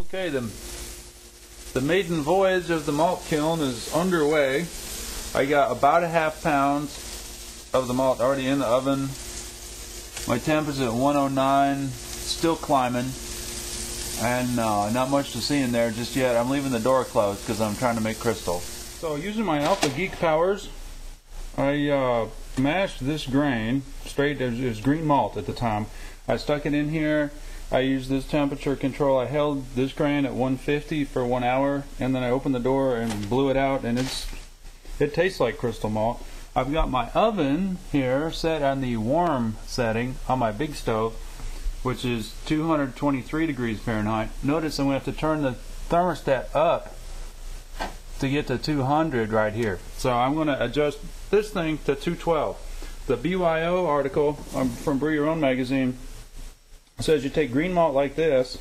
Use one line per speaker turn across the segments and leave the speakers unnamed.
Okay, the maiden voyage of the malt kiln is underway. I got about a ½ pound of the malt already in the oven. My temp is at 109, still climbing, and not much to see in there just yet. I'm leaving the door closed because I'm trying to make crystal. So using my Alpha Geek powers, I mashed this grain straight. It was green malt at the time. I stuck it in here. I used this temperature control. I held this grain at 150 for 1 hour, and then I opened the door and blew it out, and it tastes like crystal malt. I've got my oven here set on the warm setting on my big stove, which is 223 degrees Fahrenheit. Notice I'm going to have to turn the thermostat up to get to 200 right here. So I'm going to adjust this thing to 212. The BYO article from Brew Your Own magazine says you take green malt like this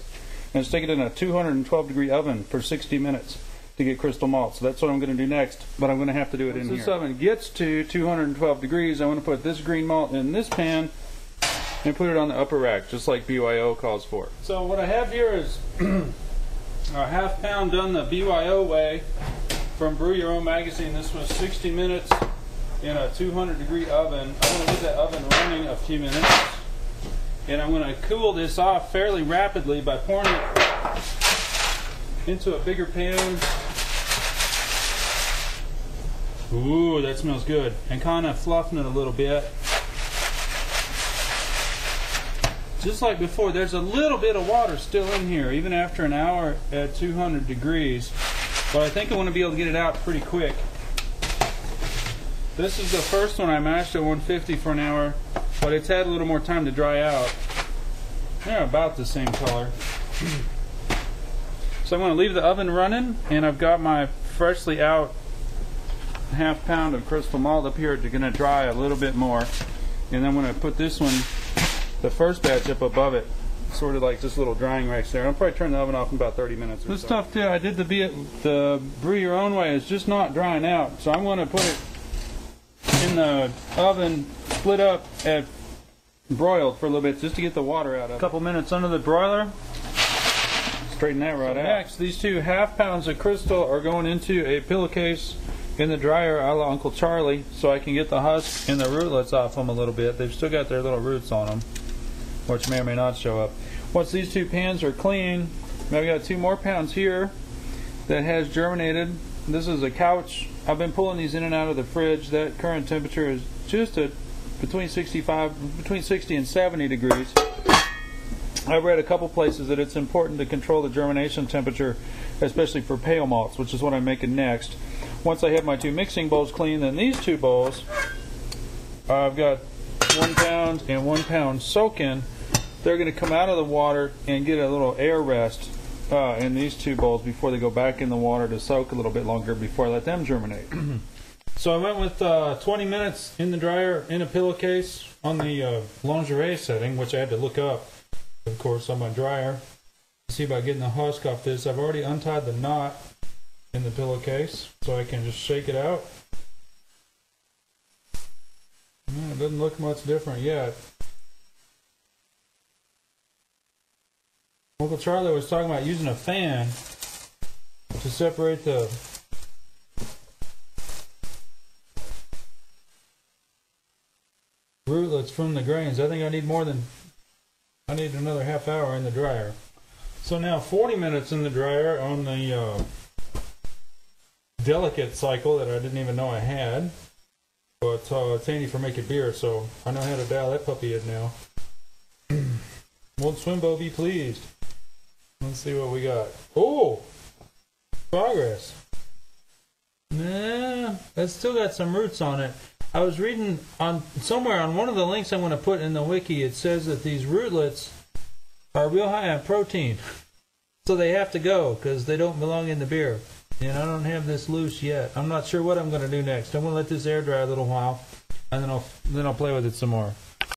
and stick it in a 212 degree oven for 60 minutes to get crystal malt. So that's what I'm going to do next, but I'm going to have to do it in here. Once this oven gets to 212 degrees, I want to put this green malt in this pan and put it on the upper rack, just like BYO calls for. So what I have here is a ½ pound done the BYO way from Brew Your Own magazine. This was 60 minutes in a 200 degree oven. I'm going to leave that oven running a few minutes, and I'm going to cool this off fairly rapidly by pouring it into a bigger pan. Ooh, that smells good. And kind of fluffing it a little bit. Just like before, there's a little bit of water still in here, even after an hour at 200 degrees. But I think I want to be able to get it out pretty quick. This is the first one I mashed at 150 for an hour, but it's had a little more time to dry out. They're about the same color. So I'm going to leave the oven running, and I've got my freshly out ½ pound of crystal malt up here. They're going to dry a little bit more, and I'm going to put this one, the first batch, up above it, sort of like this little drying racks there. I'll probably turn the oven off in about 30 minutes or so. This stuff too, I did the Brew Your Own way, is just not drying out, so I'm going to put it in the oven, split up and broiled for a little bit just to get the water out of it. A couple minutes under the broiler. Straighten that right out. Next, these two ½ pounds of crystal are going into a pillowcase in the dryer a la Uncle Charlie, so I can get the husk and the rootlets off them a little bit. They've still got their little roots on them, which may or may not show up. Once these two pans are clean, I've got 2 more pounds here that has germinated. This is a couch. I've been pulling these in and out of the fridge. That current temperature is just between 60 and 70 degrees. I've read a couple places that it's important to control the germination temperature, especially for pale malts, which is what I'm making next. Once I have my 2 mixing bowls clean, then these 2 bowls, I've got 1 pound and 1 pound soak-in. They're going to come out of the water and get a little air rest in these 2 bowls before they go back in the water to soak a little bit longer before I let them germinate. So I went with 20 minutes in the dryer in a pillowcase on the lingerie setting, which I had to look up, of course, on my dryer. See about getting the husk off this. I've already untied the knot in the pillowcase, so I can just shake it out. It doesn't look much different yet. Uncle Charlie was talking about using a fan to separate the rootlets from the grains. I think I need another ½ hour in the dryer. So now 40 minutes in the dryer on the delicate cycle that I didn't even know I had. But it's handy for making beer, so I know how to dial that puppy in now. Won't Swimbo be pleased? Let's see what we got. Oh! Progress. Nah, that's still got some roots on it. I was reading somewhere on one of the links I'm going to put in the wiki, it says that these rootlets are real high on protein. So they have to go because they don't belong in the beer. And I don't have this loose yet. I'm not sure what I'm going to do next. I'm going to let this air dry a little while, and then I'll play with it some more.